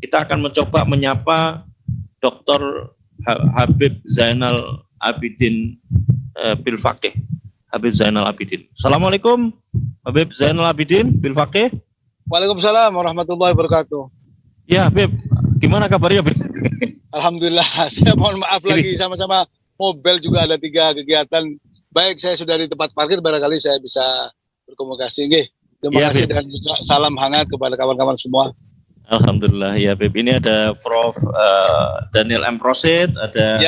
kita akan mencoba menyapa Dr. Habib Zainal Abidin Bil Faqih. Habib Zainal Abidin. Assalamualaikum Habib Zainal Abidin Bil Faqih. Waalaikumsalam warahmatullahi wabarakatuh. Ya Habib, gimana kabarnya Habib? Alhamdulillah, saya mohon maaf lagi sama-sama mobil juga ada 3 kegiatan. Baik, saya sudah di tempat parkir, barangkali saya bisa berkomunikasi. Terima kasih dan juga salam hangat kepada kawan-kawan semua. Alhamdulillah ya Habib. Ini ada Prof. Daniel M. Rosid, ada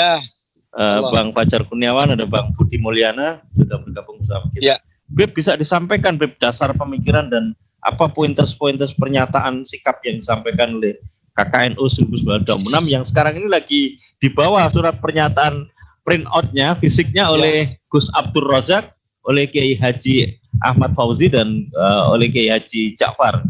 Bang Fajar Kurniawan, ada Bang Budi Mulyana sudah bergabung bersama kita. Ya. Habib, bisa disampaikan Habib dasar pemikiran dan apa pointers-pointers pernyataan sikap yang disampaikan oleh KKNU 1926 yang sekarang ini lagi di bawah surat pernyataan print out-nya, fisiknya oleh Gus Abdul Razak, oleh Kiai Haji Ahmad Fauzi dan oleh Kiai Haji Ja'far.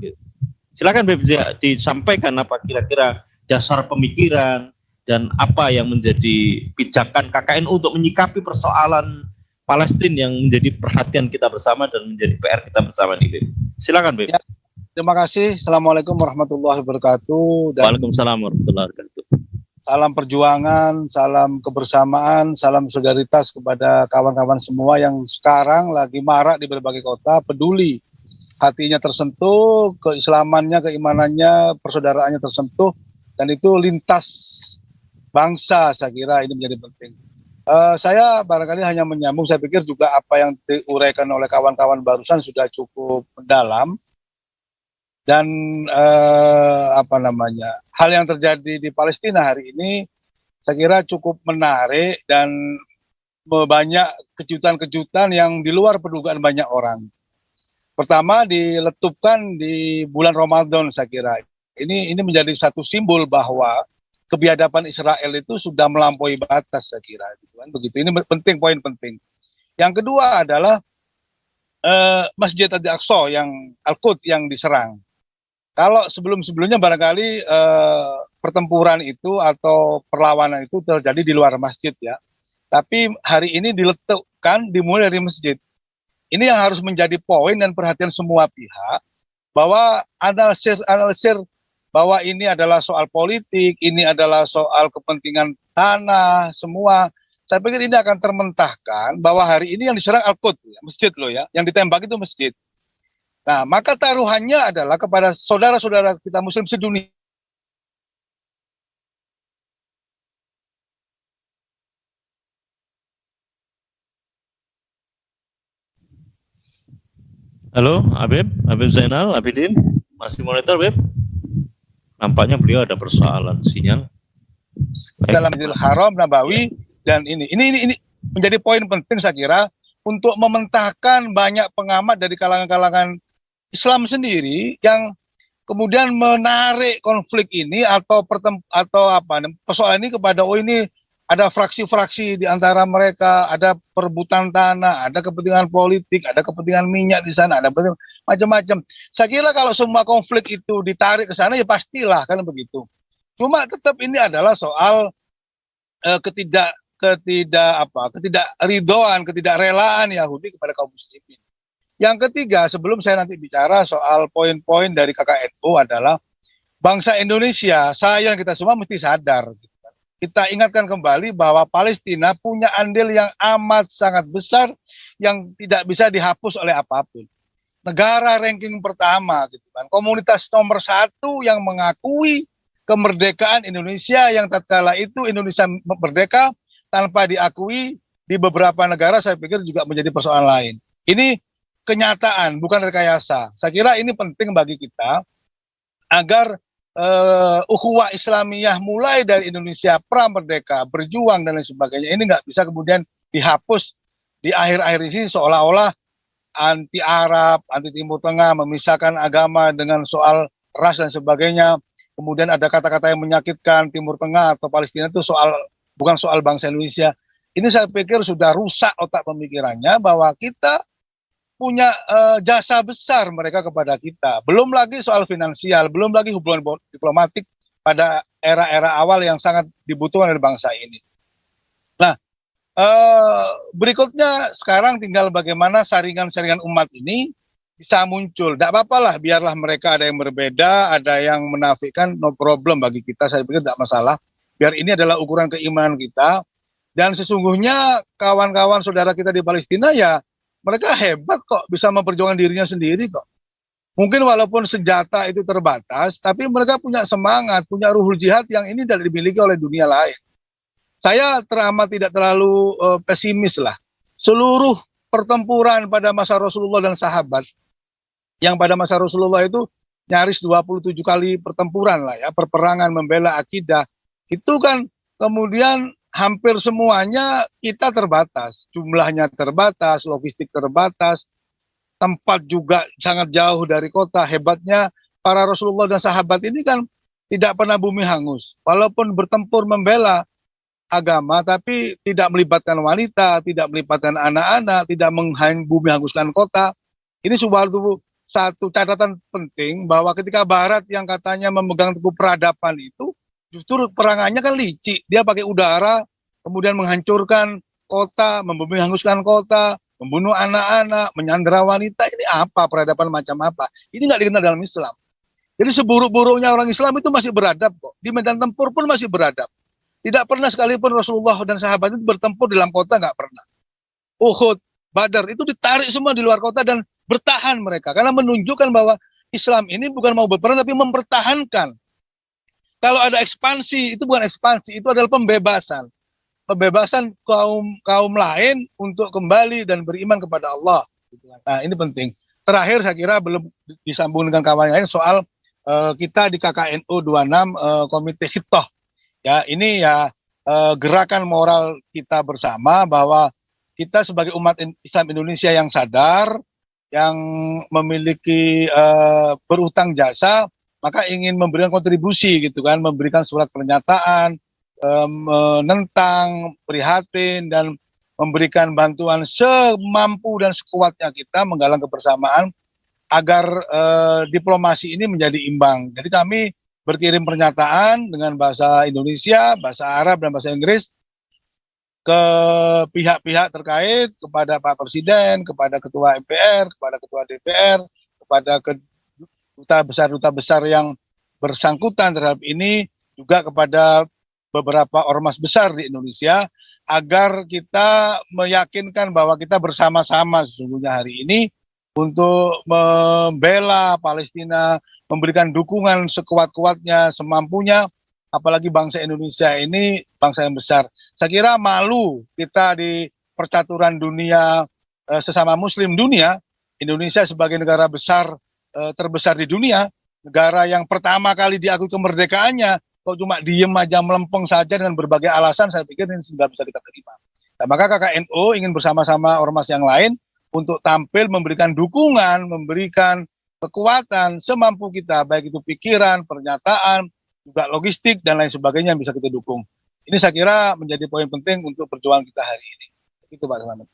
Silakan Beb, disampaikan apa kira-kira dasar pemikiran dan apa yang menjadi pijakan KKNU untuk menyikapi persoalan Palestina yang menjadi perhatian kita bersama dan menjadi PR kita bersama nih Beb. Silakan Beb. Ya. Terima kasih. Assalamualaikum warahmatullahi wabarakatuh. Waalaikumsalam warahmatullahi wabarakatuh. Salam perjuangan, salam kebersamaan, salam solidaritas kepada kawan-kawan semua yang sekarang lagi marak di berbagai kota, peduli, hatinya tersentuh, keislamannya, keimanannya, persaudaraannya tersentuh, dan itu lintas bangsa, saya kira ini menjadi penting. Saya barangkali hanya menyambung, saya pikir juga apa yang diuraikan oleh kawan-kawan barusan sudah cukup mendalam. Dan hal yang terjadi di Palestina hari ini saya kira cukup menarik dan banyak kejutan-kejutan yang di luar perdugaan banyak orang. Pertama, diletupkan di bulan Ramadan, saya kira ini menjadi satu simbol bahwa kebiadaban Israel itu sudah melampaui batas, saya kira begitu. Ini penting, poin penting. Yang kedua adalah Masjid Al-Aqsa yang Al-Quds yang diserang. Kalau sebelum-sebelumnya barangkali pertempuran itu atau perlawanan itu terjadi di luar masjid ya. Tapi hari ini diletakkan dimulai dari masjid. Ini yang harus menjadi poin dan perhatian semua pihak bahwa analisir bahwa ini adalah soal politik, ini adalah soal kepentingan tanah, semua. Saya pikir ini akan termentahkan bahwa hari ini yang diserang Al-Quds, ya, masjid loh ya, yang ditembak itu masjid. Nah, maka taruhannya adalah kepada saudara-saudara kita Muslim sedunia. Halo, Habib Zainal Abidin, masih monitor, Habib? Nampaknya beliau ada persoalan sinyal. Dalam Masjidil Haram Nabawi dan ini menjadi poin penting saya kira untuk mementahkan banyak pengamat dari kalangan-kalangan Islam sendiri yang kemudian menarik konflik ini atau persoalan ini kepada ini ada fraksi-fraksi di antara mereka, ada perebutan tanah, ada kepentingan politik, ada kepentingan minyak di sana, ada macam-macam. Saya kira kalau semua konflik itu ditarik ke sana ya pastilah kan begitu. Cuma tetap ini adalah soal ketidakrelaan Yahudi kepada kaum muslimin. Yang ketiga, sebelum saya nanti bicara soal poin-poin dari KKNU adalah bangsa Indonesia, saya dan kita semua mesti sadar. Kita ingatkan kembali bahwa Palestina punya andil yang amat sangat besar yang tidak bisa dihapus oleh apapun. Negara ranking pertama, komunitas nomor 1 yang mengakui kemerdekaan Indonesia yang tatkala itu Indonesia merdeka tanpa diakui di beberapa negara, saya pikir juga menjadi persoalan lain. Ini kenyataan, bukan rekayasa. Saya kira ini penting bagi kita agar ukhuwah Islamiyah mulai dari Indonesia pra-merdeka, berjuang dan lain sebagainya, ini nggak bisa kemudian dihapus di akhir-akhir ini seolah-olah anti Arab, anti Timur Tengah, memisahkan agama dengan soal ras dan sebagainya. Kemudian ada kata-kata yang menyakitkan Timur Tengah atau Palestina itu bukan soal bangsa Indonesia. Ini saya pikir sudah rusak otak pemikirannya bahwa kita punya jasa besar mereka kepada kita. Belum lagi soal finansial, belum lagi hubungan diplomatik pada era-era awal yang sangat dibutuhkan oleh bangsa ini. Nah, berikutnya sekarang tinggal bagaimana saringan-saringan umat ini bisa muncul. Tidak apa-apa lah, biarlah mereka ada yang berbeda, ada yang menafikan, no problem bagi kita, saya pikir tidak masalah. Biar ini adalah ukuran keimanan kita. Dan sesungguhnya kawan-kawan saudara kita di Palestina ya, mereka hebat kok, bisa memperjuangkan dirinya sendiri kok. Mungkin walaupun senjata itu terbatas, tapi mereka punya semangat, punya ruhul jihad yang ini tidak dimiliki oleh dunia lain. Saya teramat tidak terlalu pesimis lah. Seluruh pertempuran pada masa Rasulullah dan sahabat, yang pada masa Rasulullah itu nyaris 27 kali pertempuran lah ya, perperangan membela akidah, itu kan kemudian hampir semuanya kita terbatas, jumlahnya terbatas, logistik terbatas, tempat juga sangat jauh dari kota. Hebatnya para Rasulullah dan sahabat ini kan tidak pernah bumi hangus, walaupun bertempur membela agama, tapi tidak melibatkan wanita, tidak melibatkan anak-anak, tidak bumi hanguskan kota. Ini satu catatan penting bahwa ketika Barat yang katanya memegang teguh peradaban itu, justru perangannya kan licik. Dia pakai udara, kemudian menghancurkan kota, membumi hanguskan kota, membunuh anak-anak, menyandera wanita. Ini apa peradaban macam apa? Ini nggak dikenal dalam Islam. Jadi seburuk-buruknya orang Islam itu masih beradab kok. Di medan tempur pun masih beradab. Tidak pernah sekalipun Rasulullah dan sahabat itu bertempur di dalam kota, nggak pernah. Uhud, Badar itu ditarik semua di luar kota dan bertahan mereka. Karena menunjukkan bahwa Islam ini bukan mau berperang tapi mempertahankan. Kalau ada ekspansi, itu bukan ekspansi, itu adalah pembebasan. Pembebasan kaum lain untuk kembali dan beriman kepada Allah. Nah, ini penting. Terakhir saya kira belum disambung dengan kawan lain soal kita di KKNU 26 Komite Khitoh. Ya, ini ya gerakan moral kita bersama bahwa kita sebagai umat Islam Indonesia yang sadar, yang memiliki berutang jasa, maka ingin memberikan kontribusi gitu kan, memberikan surat pernyataan, menentang, prihatin, dan memberikan bantuan semampu dan sekuatnya kita menggalang kebersamaan agar diplomasi ini menjadi imbang. Jadi kami berkirim pernyataan dengan bahasa Indonesia, bahasa Arab, dan bahasa Inggris ke pihak-pihak terkait, kepada Pak Presiden, kepada Ketua MPR, kepada Ketua DPR, kepada duta besar yang bersangkutan terhadap ini, juga kepada beberapa ormas besar di Indonesia, agar kita meyakinkan bahwa kita bersama-sama sesungguhnya hari ini untuk membela Palestina, memberikan dukungan sekuat-kuatnya, semampunya, apalagi bangsa Indonesia ini bangsa yang besar. Saya kira malu kita di percaturan dunia sesama Muslim dunia, Indonesia sebagai negara besar terbesar di dunia, negara yang pertama kali diakui kemerdekaannya, kok cuma diem aja melempeng saja dengan berbagai alasan, saya pikir ini sudah bisa kita terima. Nah, maka KKNU ingin bersama-sama ormas yang lain untuk tampil memberikan dukungan, memberikan kekuatan semampu kita, baik itu pikiran, pernyataan, juga logistik, dan lain sebagainya yang bisa kita dukung. Ini saya kira menjadi poin penting untuk perjuangan kita hari ini. Itu Pak Selamat.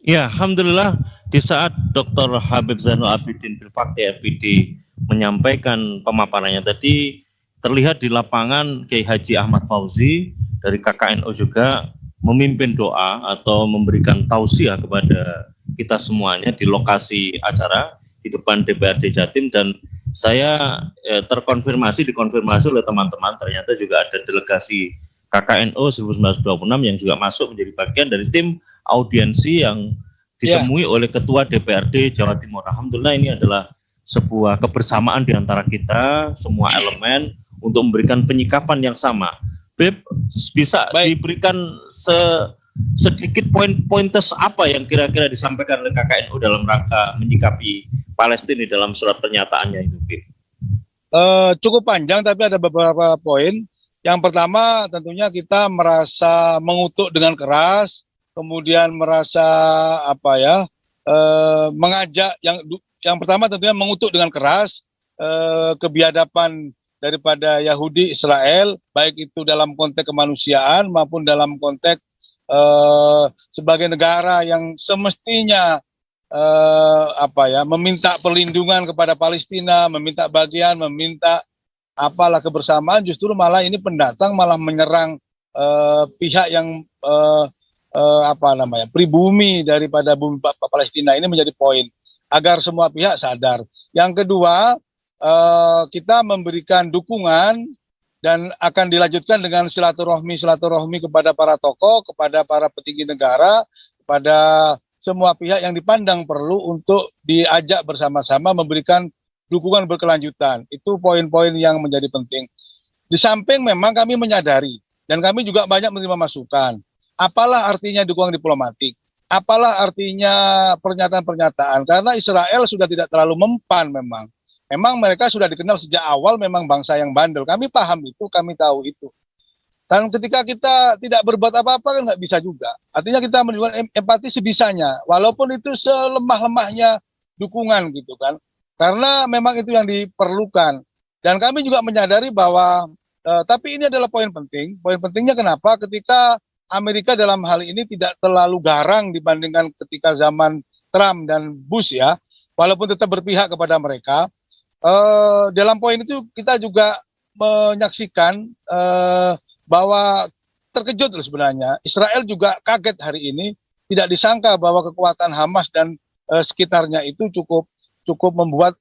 Ya, Alhamdulillah di saat Dr. Habib Zainul Abidin Bilfakih FPD menyampaikan pemaparannya tadi, terlihat di lapangan Kiai Haji Ahmad Fauzi dari KKNU juga memimpin doa atau memberikan tausiah kepada kita semuanya di lokasi acara di depan DPRD Jatim, dan saya dikonfirmasi oleh teman-teman, ternyata juga ada delegasi KKNU 1926 yang juga masuk menjadi bagian dari tim audiensi yang ditemui oleh Ketua DPRD Jawa Timur. Alhamdulillah ini adalah sebuah kebersamaan di antara kita semua elemen untuk memberikan penyikapan yang sama. Beb, bisa diberikan sedikit pointers apa yang kira-kira disampaikan oleh KKNU dalam rangka menyikapi Palestina dalam surat pernyataannya itu, Beb? Cukup panjang tapi ada beberapa poin. Yang pertama tentunya kita merasa mengutuk dengan keras, kemudian merasa mengajak yang pertama tentunya mengutuk dengan keras kebiadaban daripada Yahudi Israel, baik itu dalam konteks kemanusiaan maupun dalam konteks sebagai negara yang semestinya meminta perlindungan kepada Palestina, meminta bagian, meminta kebersamaan, justru malah ini pendatang malah menyerang pihak yang pribumi daripada bumi Palestina. Ini menjadi poin. agar semua pihak sadar. Yang kedua, kita memberikan dukungan dan akan dilanjutkan dengan silaturahmi kepada para tokoh, kepada para petinggi negara, kepada semua pihak yang dipandang perlu untuk diajak bersama-sama memberikan dukungan berkelanjutan. Itu poin-poin yang menjadi penting. Di samping memang kami menyadari dan kami juga banyak menerima masukan. Apalah artinya dukungan diplomatik? Apalah artinya pernyataan-pernyataan? Karena Israel sudah tidak terlalu mempan memang. Memang mereka sudah dikenal sejak awal memang bangsa yang bandel. Kami paham itu, kami tahu itu. Dan ketika kita tidak berbuat apa-apa kan nggak bisa juga. Artinya kita menunjukkan empati sebisanya, walaupun itu selemah-lemahnya dukungan gitu kan. Karena memang itu yang diperlukan. Dan kami juga menyadari bahwa, tapi ini adalah poin penting. Poin pentingnya kenapa? Ketika Amerika dalam hal ini tidak terlalu garang dibandingkan ketika zaman Trump dan Bush ya, walaupun tetap berpihak kepada mereka. Dalam poin itu kita juga menyaksikan bahwa terkejut loh sebenarnya. Israel juga kaget hari ini, tidak disangka bahwa kekuatan Hamas dan sekitarnya itu cukup membuat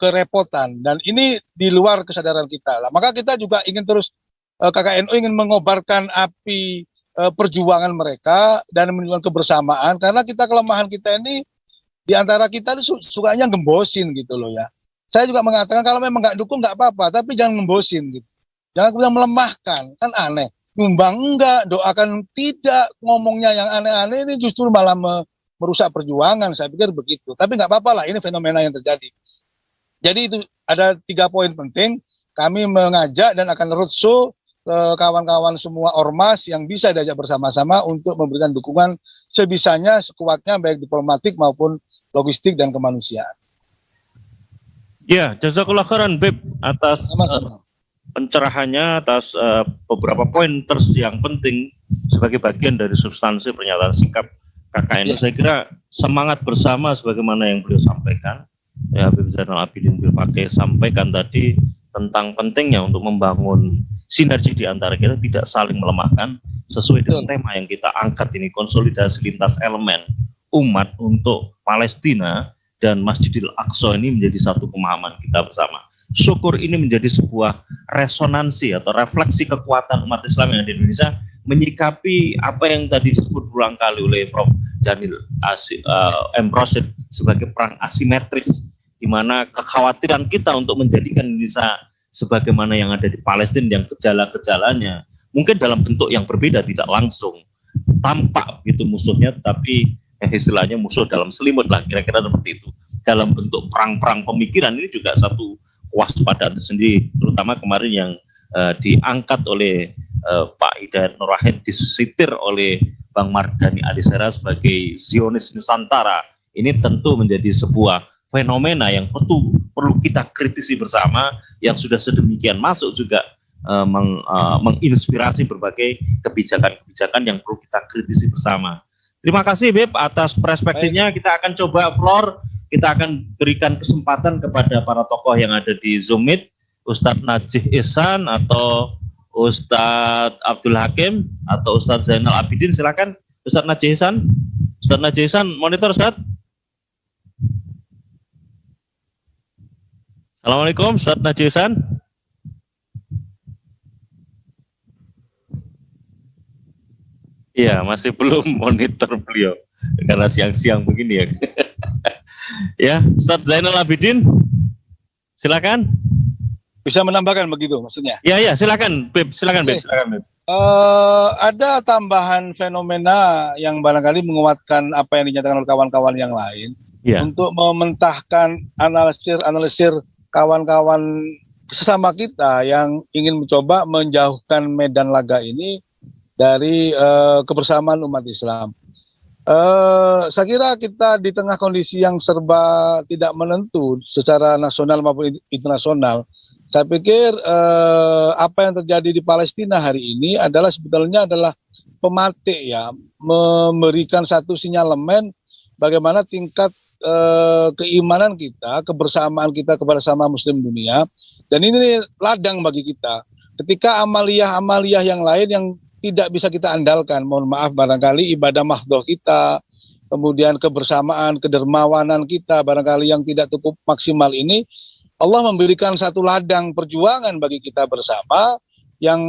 kerepotan, dan ini di luar kesadaran kita lah. Maka kita juga ingin terus KKNU ingin mengobarkan api perjuangan mereka dan menunjukkan kebersamaan, karena kelemahan kita ini di antara kita itu sukanya gembosin gitu loh ya. Saya juga mengatakan kalau memang nggak dukung nggak apa-apa, tapi jangan ngembosin gitu. Jangan kemudian melemahkan, kan aneh. Nyumbang enggak, doakan tidak, ngomongnya yang aneh-aneh ini justru malah merusak perjuangan, saya pikir begitu. Tapi nggak apa-apa lah, ini fenomena yang terjadi. Jadi itu ada 3 poin penting, kami mengajak dan akan roadshow ke kawan-kawan semua ormas yang bisa diajak bersama-sama untuk memberikan dukungan sebisanya, sekuatnya, baik diplomatik maupun logistik dan kemanusiaan. Ya, jazakallah khairan Beb atas pencerahannya, atas beberapa poin yang penting sebagai bagian dari substansi pernyataan sikap KKNU. Ya. Saya kira semangat bersama sebagaimana yang beliau sampaikan, ya Habib Zainal Abidin Bilfaqih sampaikan tadi tentang pentingnya untuk membangun sinergi di antara kita, tidak saling melemahkan, sesuai dengan tema yang kita angkat ini, konsolidasi lintas elemen umat untuk Palestina dan Masjidil Aqsa ini menjadi satu pemahaman kita bersama. Syukur ini menjadi sebuah resonansi atau refleksi kekuatan umat Islam yang ada di Indonesia menyikapi apa yang tadi disebut berulang kali oleh Prof. Daniel M. Rosid sebagai perang asimetris, di mana kekhawatiran kita untuk menjadikan Indonesia sebagaimana yang ada di Palestina yang gejala-gejalanya mungkin dalam bentuk yang berbeda, tidak langsung tampak gitu musuhnya, tapi istilahnya musuh dalam selimut lah, kira-kira seperti itu. Dalam bentuk perang-perang pemikiran ini juga satu kewaspadaan tersendiri, terutama kemarin yang diangkat oleh Pak Hidayat Nur Wahid, disitir oleh Bang Mardhani Alisera sebagai Zionis Nusantara. Ini tentu menjadi sebuah fenomena yang perlu kita kritisi bersama, yang sudah sedemikian masuk juga menginspirasi berbagai kebijakan-kebijakan yang perlu kita kritisi bersama. Terima kasih Beb atas perspektifnya. Kita akan coba floor, kita akan berikan kesempatan kepada para tokoh yang ada di Zoom Meet, Ustadz Najih Ihsan atau Ustadz Abdul Hakim atau Ustadz Zainal Abidin. Silakan Ustadz Najih Ihsan. Ustadz Najih Ihsan, monitor Ustadz. Assalamualaikum Ustadz Najih Ihsan. Iya, masih belum monitor beliau karena siang-siang begini ya. Ya, Ustadz Zainal Abidin, silakan. Bisa menambahkan begitu maksudnya? Ya, silakan, Beb. Silakan, Beb. Silakan, Beb. Ada tambahan fenomena yang barangkali menguatkan apa yang dinyatakan oleh kawan-kawan yang lain, untuk mementahkan analisir kawan-kawan sesama kita yang ingin mencoba menjauhkan medan laga ini dari kebersamaan umat Islam. Saya kira kita di tengah kondisi yang serba tidak menentu secara nasional maupun internasional. Saya pikir apa yang terjadi di Palestina hari ini sebetulnya adalah pematik ya, memberikan satu sinyalemen bagaimana tingkat keimanan kita, kebersamaan kita kepada sama Muslim dunia, dan ini ladang bagi kita. Ketika amaliyah-amaliyah yang lain yang tidak bisa kita andalkan, mohon maaf barangkali ibadah mahdoh kita, kemudian kebersamaan, kedermawanan kita barangkali yang tidak cukup maksimal ini, Allah memberikan satu ladang perjuangan bagi kita bersama yang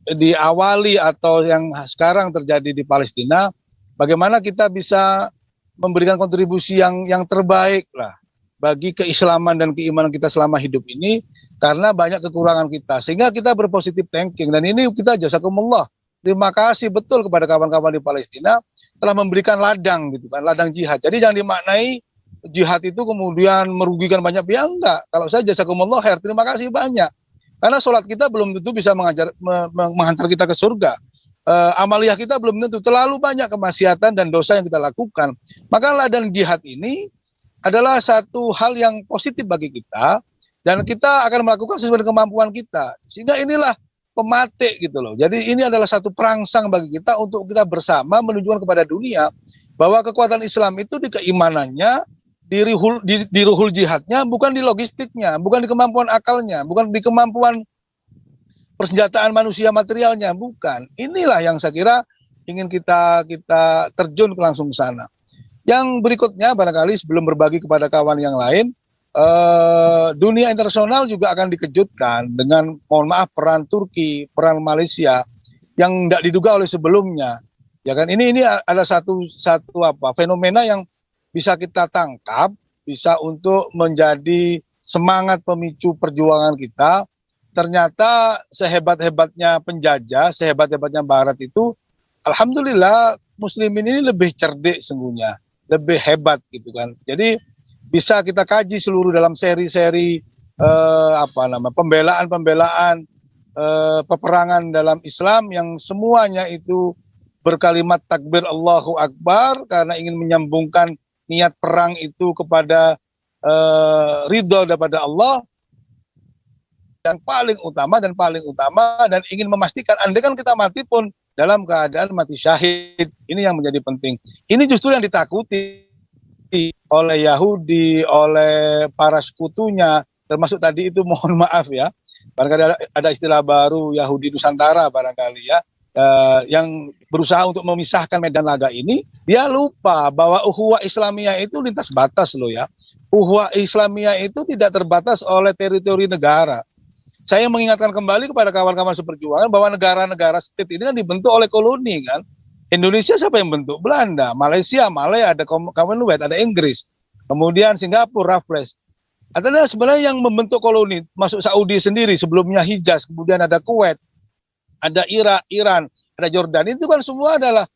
diawali atau yang sekarang terjadi di Palestina. Bagaimana kita bisa memberikan kontribusi yang terbaik lah bagi keislaman dan keimanan kita selama hidup ini, karena banyak kekurangan kita, sehingga kita berpositif thinking. Dan ini kita jazakumullah, terima kasih betul kepada kawan-kawan di Palestina telah memberikan ladang gitu kan, ladang jihad. Jadi jangan dimaknai jihad itu kemudian merugikan banyak pihak, enggak. Kalau saya jazakumullah khair, terima kasih banyak. Karena sholat kita belum tentu bisa menghantar kita ke surga. Amaliyah kita belum tentu, terlalu banyak kemaksiatan dan dosa yang kita lakukan. Maka ladang jihad ini adalah satu hal yang positif bagi kita, dan kita akan melakukan sesuai dengan kemampuan kita. Sehingga inilah pematik gitu loh. Jadi ini adalah satu perangsang bagi kita untuk kita bersama menunjukkan kepada dunia bahwa kekuatan Islam itu di keimanannya, di ruhul jihadnya, bukan di logistiknya, bukan di kemampuan akalnya, bukan di kemampuan persenjataan manusia materialnya, bukan. Inilah yang saya kira ingin kita terjun langsung ke sana. Yang berikutnya barangkali sebelum berbagi kepada kawan yang lain, dunia internasional juga akan dikejutkan dengan, mohon maaf, peran Turki, peran Malaysia yang tidak diduga oleh sebelumnya. Ya kan, ini ada satu fenomena yang bisa kita tangkap, bisa untuk menjadi semangat pemicu perjuangan kita. Ternyata sehebat-hebatnya penjajah, sehebat-hebatnya Barat itu, alhamdulillah muslimin ini lebih cerdik sesungguhnya, lebih hebat gitu kan. Jadi bisa kita kaji seluruh dalam seri-seri pembelaan peperangan dalam Islam yang semuanya itu berkalimat takbir Allahu Akbar karena ingin menyambungkan niat perang itu kepada ridho daripada Allah, yang paling utama dan ingin memastikan andai kan kita mati pun dalam keadaan mati syahid. Ini yang menjadi penting. Ini justru yang ditakuti oleh Yahudi, oleh para sekutunya, termasuk tadi itu, mohon maaf ya, barangkali ada istilah baru Yahudi Nusantara barangkali ya, yang berusaha untuk memisahkan medan laga ini. Dia lupa bahwa ukhuwah Islamiyah itu lintas batas loh ya. Ukhuwah Islamiyah itu tidak terbatas oleh teritori negara. Saya mengingatkan kembali kepada kawan-kawan seperjuangan bahwa negara-negara state ini kan dibentuk oleh koloni kan. Indonesia siapa yang bentuk? Belanda, Malaysia, Malaya, ada Commonwealth, ada Inggris, kemudian Singapura, Raffles. Artinya sebenarnya yang membentuk koloni, masuk Saudi sendiri, sebelumnya Hijaz, kemudian ada Kuwait, ada Iran, ada Jordan, itu kan semua adalah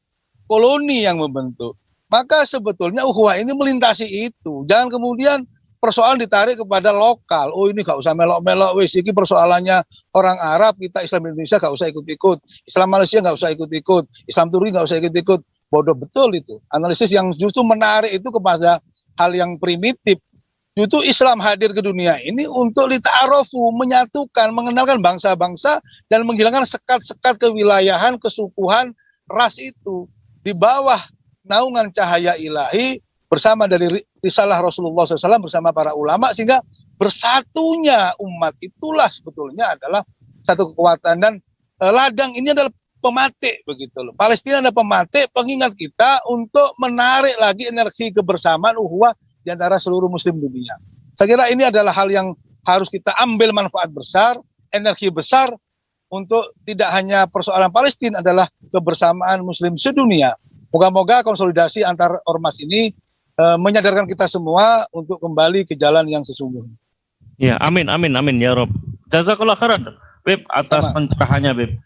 koloni yang membentuk. Maka sebetulnya ukhuwah ini melintasi itu. Jangan kemudian persoalan ditarik kepada lokal. Oh ini gak usah melok-melok, wis ini persoalannya orang Arab, kita Islam Indonesia gak usah ikut-ikut, Islam Malaysia gak usah ikut-ikut, Islam Turki gak usah ikut-ikut. Bodoh betul itu. Analisis yang justru menarik itu kepada hal yang primitif. Justru Islam hadir ke dunia ini untuk lita'arofu, menyatukan, mengenalkan bangsa-bangsa dan menghilangkan sekat-sekat kewilayahan, kesukuhan, ras itu di bawah naungan cahaya ilahi bersama dari risalah Rasulullah SAW bersama para ulama, sehingga bersatunya umat itulah sebetulnya adalah satu kekuatan. Dan ladang ini adalah pematik begitu loh. Palestina adalah pematik, pengingat kita untuk menarik lagi energi kebersamaan ukhuwah di antara seluruh muslim dunia. Saya kira ini adalah hal yang harus kita ambil manfaat besar, energi besar, untuk tidak hanya persoalan Palestina, adalah kebersamaan muslim sedunia. Moga-moga konsolidasi antar ormas ini menyadarkan kita semua untuk kembali ke jalan yang sesungguhnya. Ya, amin ya Rob. Jazakallah khairan Beb atas pencerahannya Beb.